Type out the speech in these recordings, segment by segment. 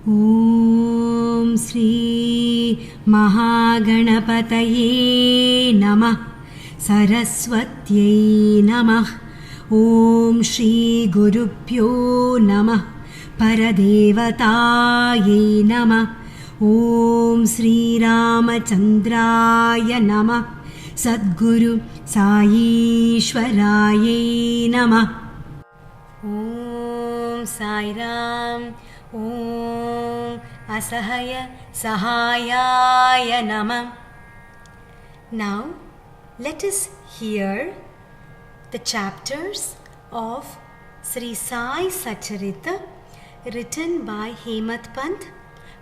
Om Sri Mahaganapathye namah Saraswatyai namah Om Shri Gurubhyo namah Paradevataye namah Om Sri Ramachandraya namah Sadguru Saishwaraye namah Om Sairam Om Asahayasahayaya namah. Now let us hear the chapters of Sri Sai Satcharita written by Hemat Pant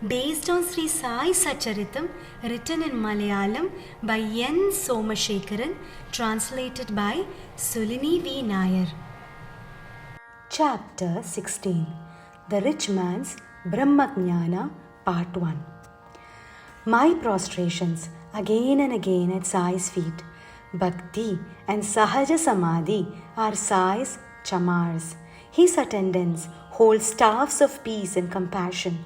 based on Sri Sai Satcharitam written in Malayalam by N.Somashekaran, translated by Sulini.V.Nair. Chapter 16. The Rich Man's Brahma Jnana, Part 1. My prostrations again and again at Sai's feet. Bhakti and Sahaja Samadhi are Sai's chamars. His attendants hold staffs of peace and compassion.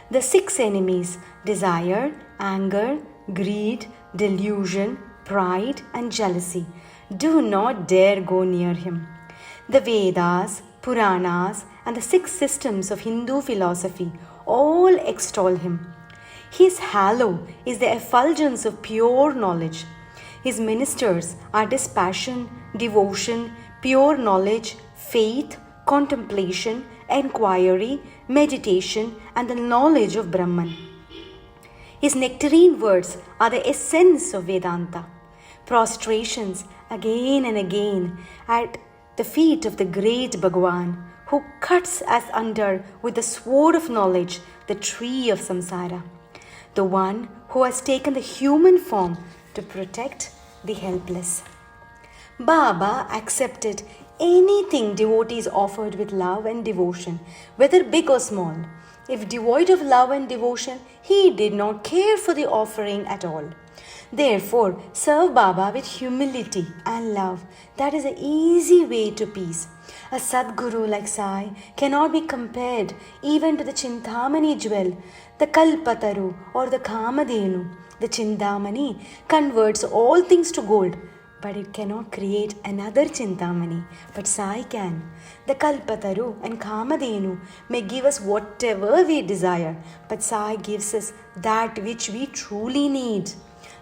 The 6 enemies, desire, anger, greed, delusion, pride and jealousy, do not dare go near him. The Vedas, Puranas and the 6 systems of Hindu philosophy all extol him. His halo is the effulgence of pure knowledge. His ministers are dispassion, devotion, pure knowledge, faith, contemplation, enquiry, meditation and the knowledge of Brahman. His nectarine words are the essence of Vedanta. Prostrations again and again at the feet of the great Bhagwan, who cuts us under with the sword of knowledge the tree of samsara, the one who has taken the human form to protect the helpless. Baba accepted anything devotees offered with love and devotion, whether big or small. If devoid of love and devotion, he did not care for the offering at all. Therefore, serve Baba with humility and love. That is an easy way to peace. A Sadguru like Sai cannot be compared even to the Chintamani jewel, the Kalpataru or the Kamadhenu. The Chintamani converts all things to gold, but it cannot create another Chintamani. But Sai can. The Kalpataru and Kamadhenu may give us whatever we desire, but Sai gives us that which we truly need.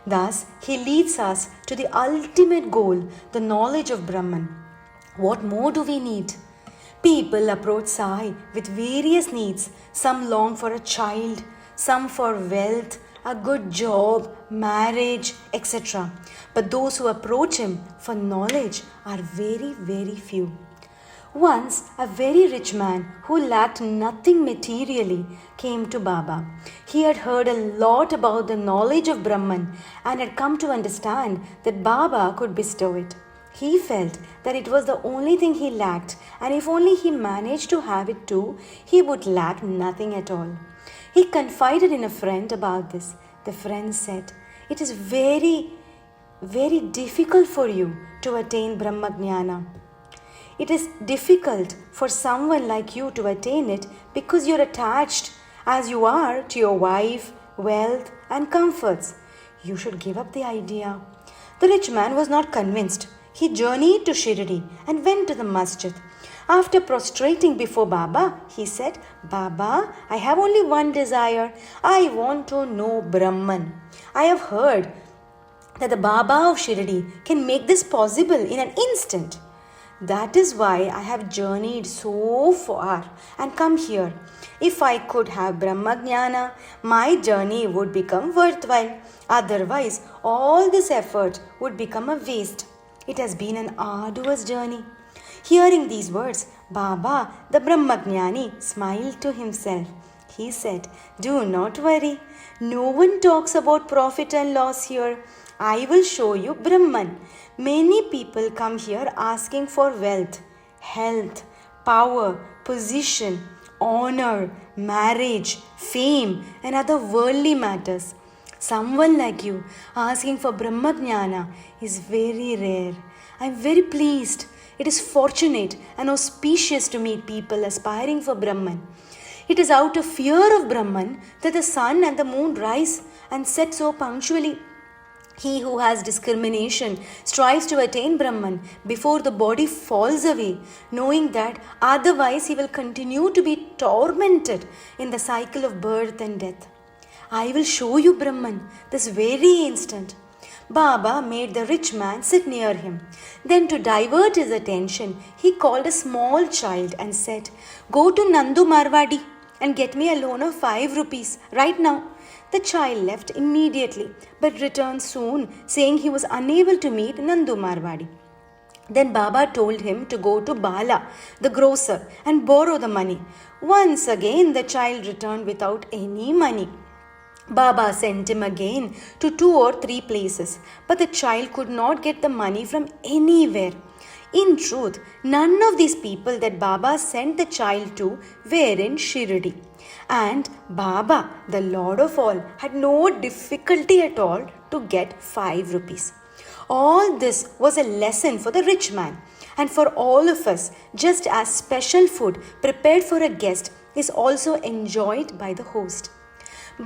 Thus, he leads us to the ultimate goal, the knowledge of Brahman. What more do we need? People approach Sai with various needs. Some long for a child, some for wealth, a good job, marriage, etc. But those who approach him for knowledge are very, very few. Once, a very rich man who lacked nothing materially came to Baba. He had heard a lot about the knowledge of Brahman and had come to understand that Baba could bestow it. He felt that it was the only thing he lacked, and if only he managed to have it too, he would lack nothing at all. He confided in a friend about this. The friend said, "It is very, very difficult for you to attain Brahma Jnana. It is difficult for someone like you to attain it because you are attached as you are to your wife, wealth and comforts. You should give up the idea." The rich man was not convinced. He journeyed to Shirdi and went to the masjid. After prostrating before Baba, he said, "Baba, I have only one desire. I want to know Brahman. I have heard that the Baba of Shirdi can make this possible in an instant. That is why I have journeyed so far and come here. If I could have Brahma Jnana, my journey would become worthwhile. Otherwise, all this effort would become a waste. It has been an arduous journey." Hearing these words, Baba, the Brahmajnani, smiled to himself. He said, "Do not worry. No one talks about profit and loss here. I will show you Brahman. Many people come here asking for wealth, health, power, position, honor, marriage, fame, and other worldly matters. Someone like you asking for Brahma Jnana is very rare. I am very pleased. It is fortunate and auspicious to meet people aspiring for Brahman. It is out of fear of Brahman that the sun and the moon rise and set so punctually. He who has discrimination strives to attain Brahman before the body falls away, knowing that otherwise he will continue to be tormented in the cycle of birth and death. I will show you Brahman this very instant. Baba made the rich man sit near him. Then, to divert his attention, he called a small child and said, "Go to Nandu Marwadi and get me a loan of 5 rupees right now." The child left immediately, but returned soon, saying he was unable to meet Nandu Marwadi. Then Baba told him to go to Bala, the grocer, and borrow the money. Once again, the child returned without any money. Baba sent him again to 2 or 3 places, but the child could not get the money from anywhere. In truth, none of these people that Baba sent the child to were in Shirdi. And Baba, the Lord of all, had no difficulty at all to get 5 rupees. All this was a lesson for the rich man and for all of us, just as special food prepared for a guest is also enjoyed by the host.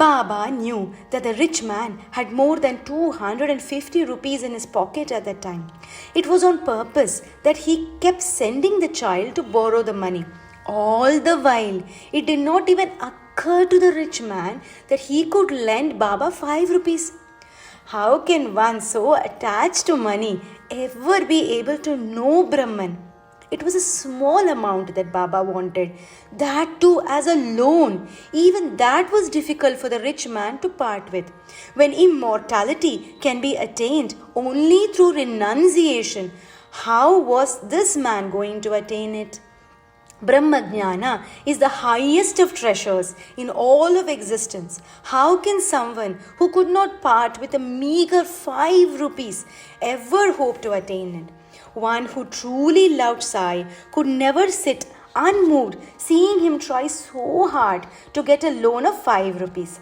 Baba knew that the rich man had more than 250 rupees in his pocket at that time. It was on purpose that he kept sending the child to borrow the money. All the while, it did not even occur to the rich man that he could lend Baba 5 rupees. How can one so attached to money ever be able to know Brahman? It was a small amount that Baba wanted, that too as a loan. Even that was difficult for the rich man to part with. When immortality can be attained only through renunciation, how was this man going to attain it? Brahma Jnana is the highest of treasures in all of existence. How can someone who could not part with a meager 5 rupees ever hope to attain it? One who truly loved Sai could never sit unmoved seeing him try so hard to get a loan of 5 rupees.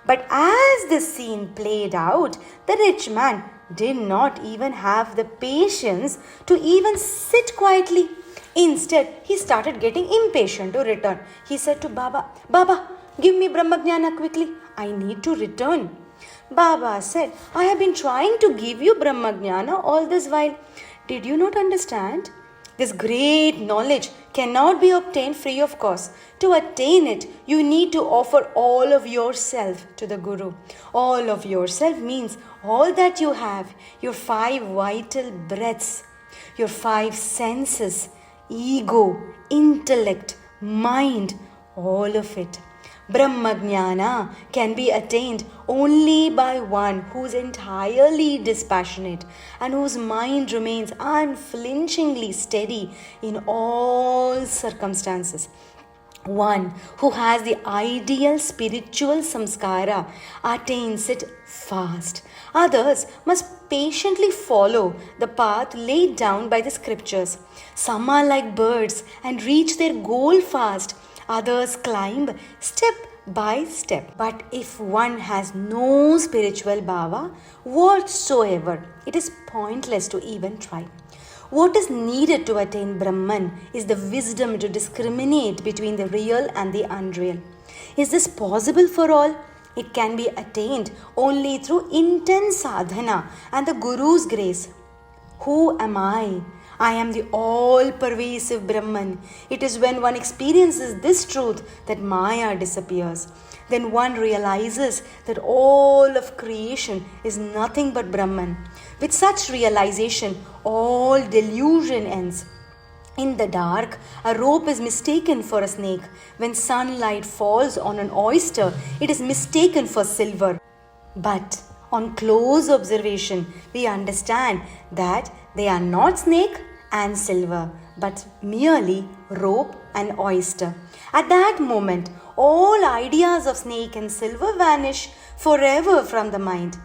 But as the scene played out, the rich man did not even have the patience to even sit quietly. Instead, he started getting impatient to return. He said to Baba, "Baba, give me Brahma Jnana quickly. I need to return." Baba said, "I have been trying to give you Brahma Jnana all this while. Did you not understand? This great knowledge cannot be obtained free of cost. To attain it, you need to offer all of yourself to the Guru. All of yourself means all that you have, your 5 vital breaths, your 5 senses, ego, intellect, mind, all of it. Brahma Jnana can be attained only by one who is entirely dispassionate and whose mind remains unflinchingly steady in all circumstances. One who has the ideal spiritual samskara attains it fast. Others must patiently follow the path laid down by the scriptures. Some are like birds and reach their goal fast. Others climb step by step. But if one has no spiritual bhava whatsoever, it is pointless to even try. What is needed to attain Brahman is the wisdom to discriminate between the real and the unreal. Is this possible for all? It can be attained only through intense sadhana and the Guru's grace. Who am I? I am the all-pervasive Brahman. It is when one experiences this truth that Maya disappears. Then one realizes that all of creation is nothing but Brahman. With such realization, all delusion ends. In the dark, a rope is mistaken for a snake. When sunlight falls on an oyster, it is mistaken for silver. But on close observation, we understand that they are not snake and silver, but merely rope and oyster. At that moment, all ideas of snake and silver vanish forever from the mind.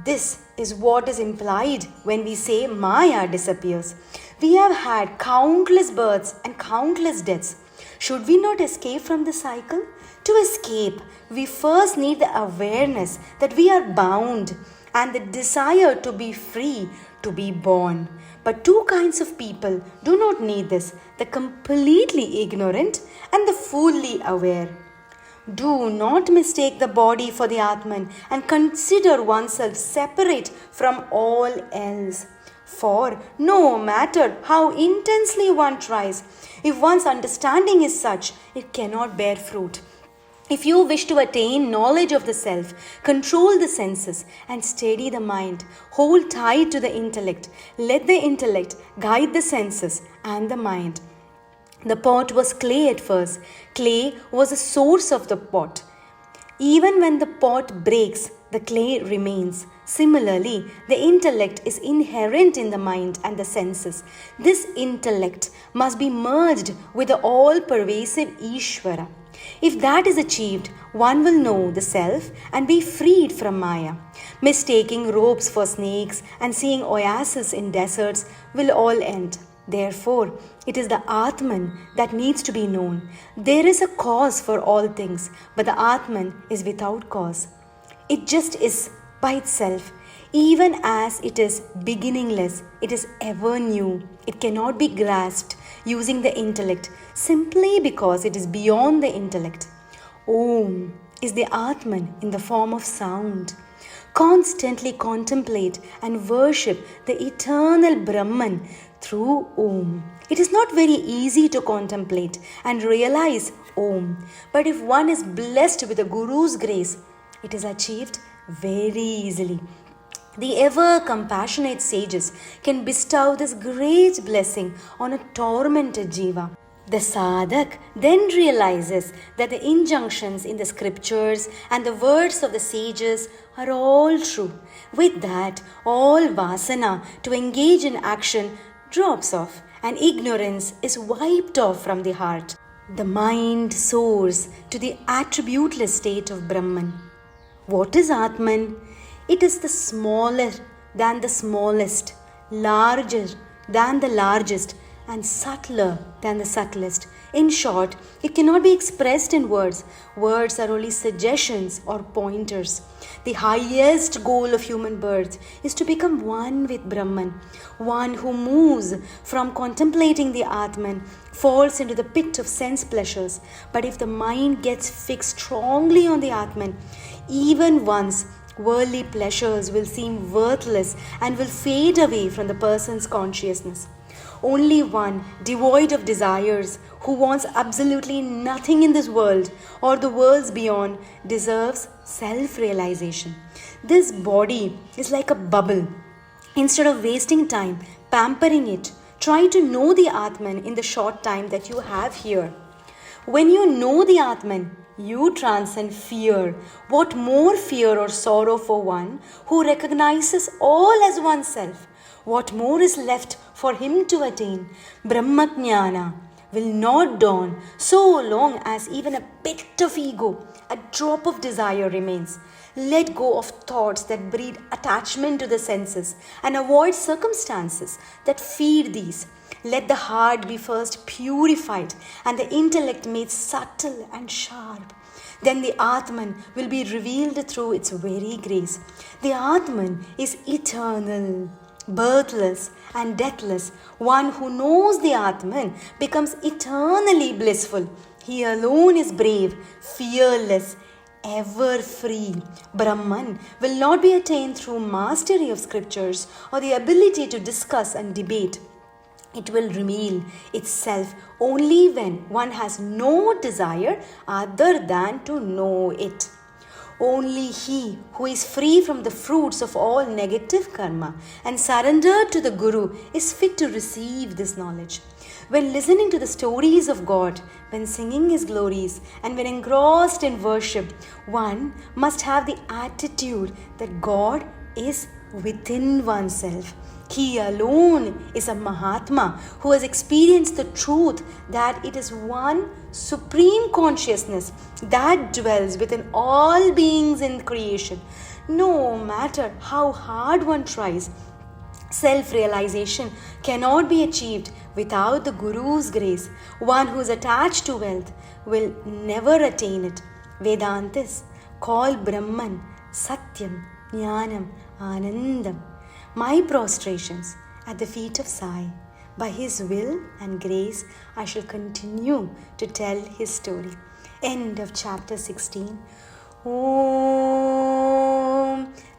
This is what is implied when we say Maya disappears. We have had countless births and countless deaths. Should we not escape from the cycle? To escape, we first need the awareness that we are bound and the desire to be free, to be born. But two kinds of people do not need this, the completely ignorant and the fully aware. Do not mistake the body for the Atman and consider oneself separate from all else. For no matter how intensely one tries, if one's understanding is such, it cannot bear fruit. If you wish to attain knowledge of the self, control the senses and steady the mind. Hold tight to the intellect. Let the intellect guide the senses and the mind. The pot was clay at first. Clay was the source of the pot. Even when the pot breaks, the clay remains. Similarly, the intellect is inherent in the mind and the senses. This intellect must be merged with the all-pervasive Ishvara. If that is achieved, one will know the self and be freed from Maya. Mistaking ropes for snakes and seeing oases in deserts will all end. Therefore, it is the Atman that needs to be known. There is a cause for all things, but the Atman is without cause. It just is by itself. Even as it is beginningless, it is ever new. It cannot be grasped using the intellect simply because it is beyond the intellect. Om is the Atman in the form of sound. Constantly contemplate and worship the eternal Brahman through Om. It is not very easy to contemplate and realize Om, but if one is blessed with the Guru's grace, it is achieved very easily. The ever compassionate sages can bestow this great blessing on a tormented jiva. The sadhak then realizes that the injunctions in the scriptures and the words of the sages are all true. With that, all vasana to engage in action drops off and ignorance is wiped off from the heart. The mind soars to the attributeless state of Brahman. What is Atman? It is the smaller than the smallest, larger than the largest, and subtler than the subtlest. In short, it cannot be expressed in words. Words are only suggestions or pointers. The highest goal of human birth is to become one with Brahman. One who moves from contemplating the Atman falls into the pit of sense pleasures. But if the mind gets fixed strongly on the Atman, even once worldly pleasures will seem worthless and will fade away from the person's consciousness. Only one devoid of desires, who wants absolutely nothing in this world or the worlds beyond, deserves self-realization. This body is like a bubble. Instead of wasting time pampering it, try to know the Atman in the short time that you have here. When you know the Atman, you transcend fear. What more fear or sorrow for one who recognizes all as oneself? What more is left for him to attain? Brahma Jnana will not dawn so long as even a bit of ego, a drop of desire remains. Let go of thoughts that breed attachment to the senses and avoid circumstances that feed these. Let the heart be first purified and the intellect made subtle and sharp. Then the Atman will be revealed through its very grace. The Atman is eternal, birthless and deathless. One who knows the Atman becomes eternally blissful. He alone is brave, fearless, ever free. Brahman will not be attained through mastery of scriptures or the ability to discuss and debate. It will reveal itself only when one has no desire other than to know it. Only he who is free from the fruits of all negative karma and surrendered to the Guru is fit to receive this knowledge. When listening to the stories of God, when singing His glories, and when engrossed in worship, one must have the attitude that God is within oneself. He alone is a Mahatma who has experienced the truth that it is one supreme consciousness that dwells within all beings in creation. No matter how hard one tries, self-realization cannot be achieved without the Guru's grace. One who is attached to wealth will never attain it. Vedantis call Brahman Satyam, Jnanam, Anandam. My prostrations at the feet of Sai. By his will and grace, I shall continue to tell his story. End of chapter 16. Om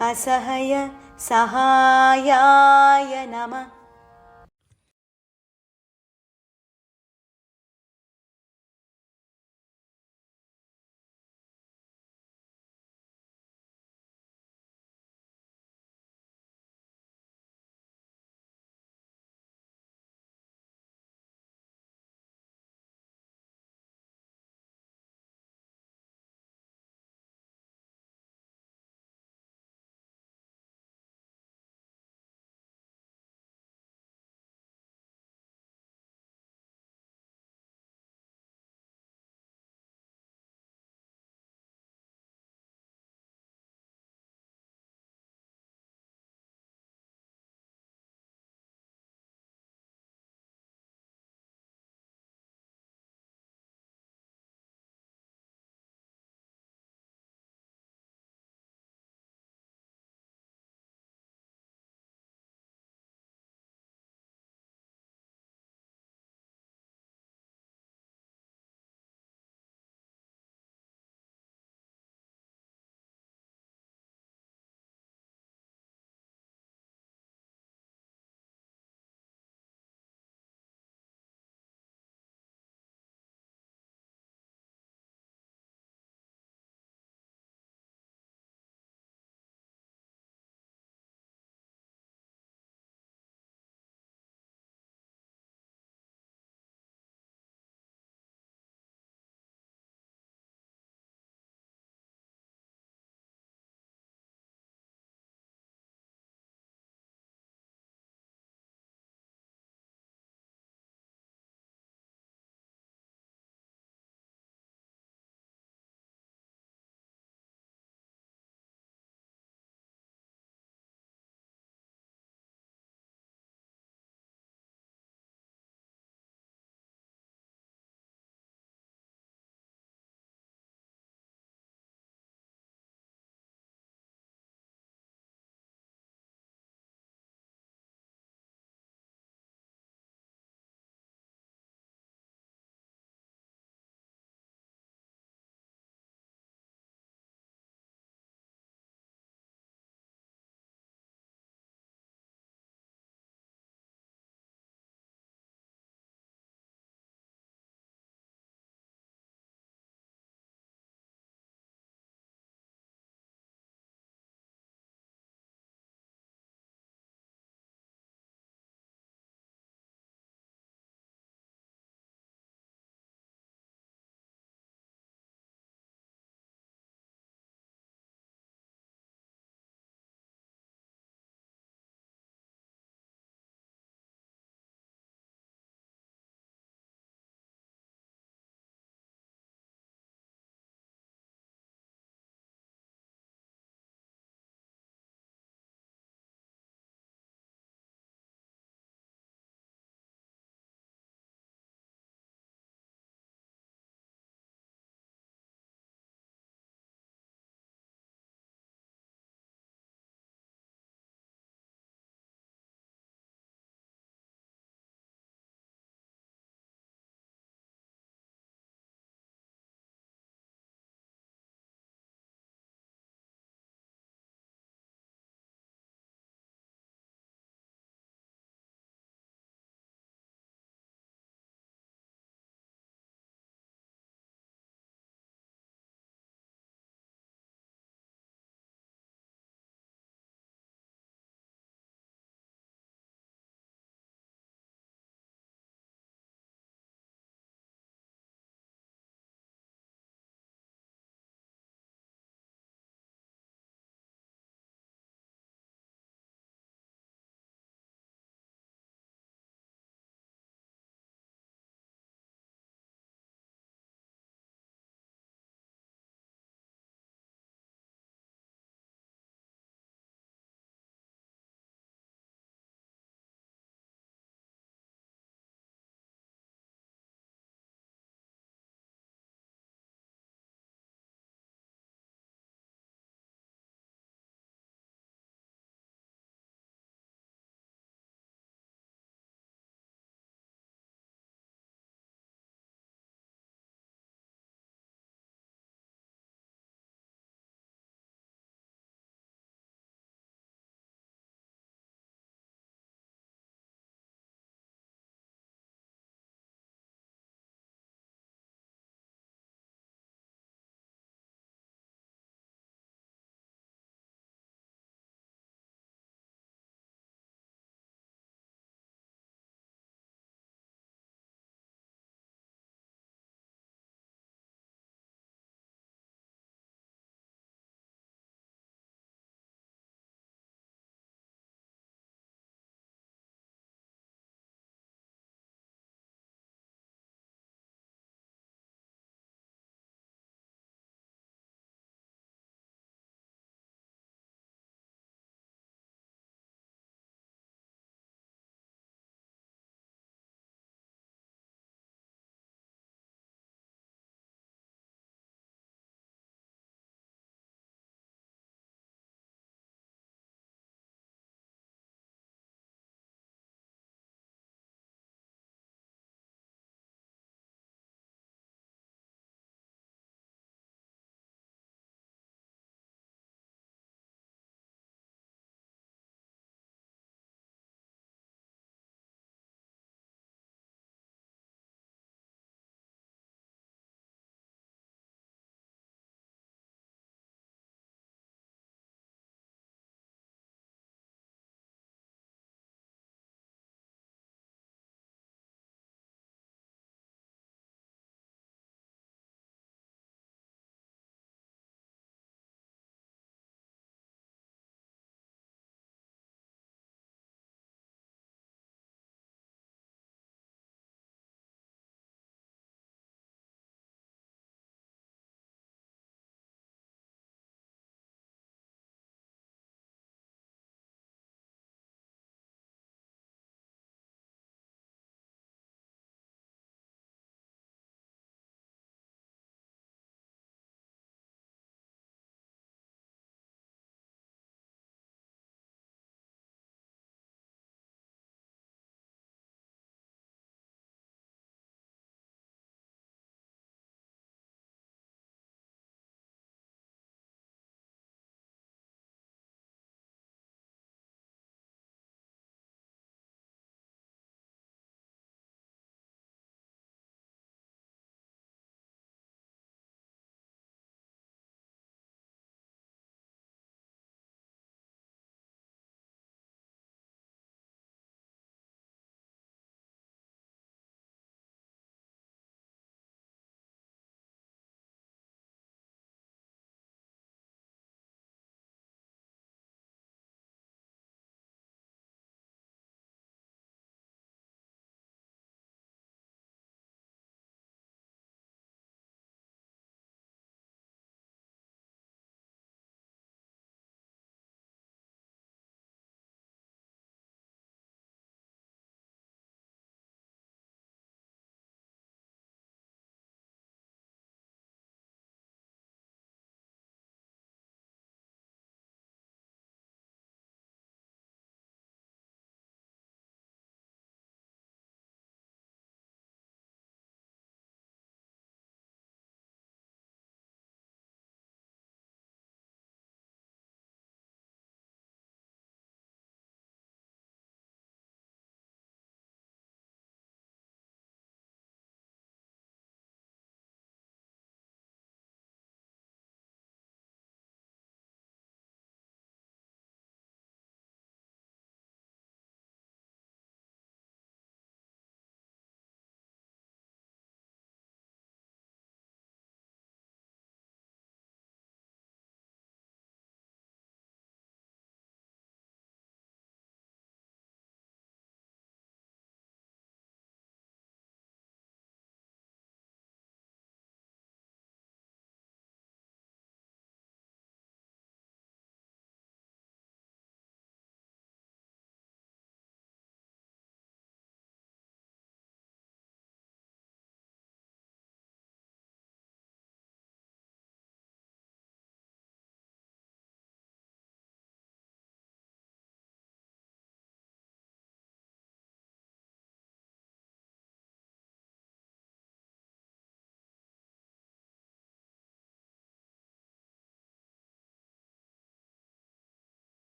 Asahayasahayaya namah.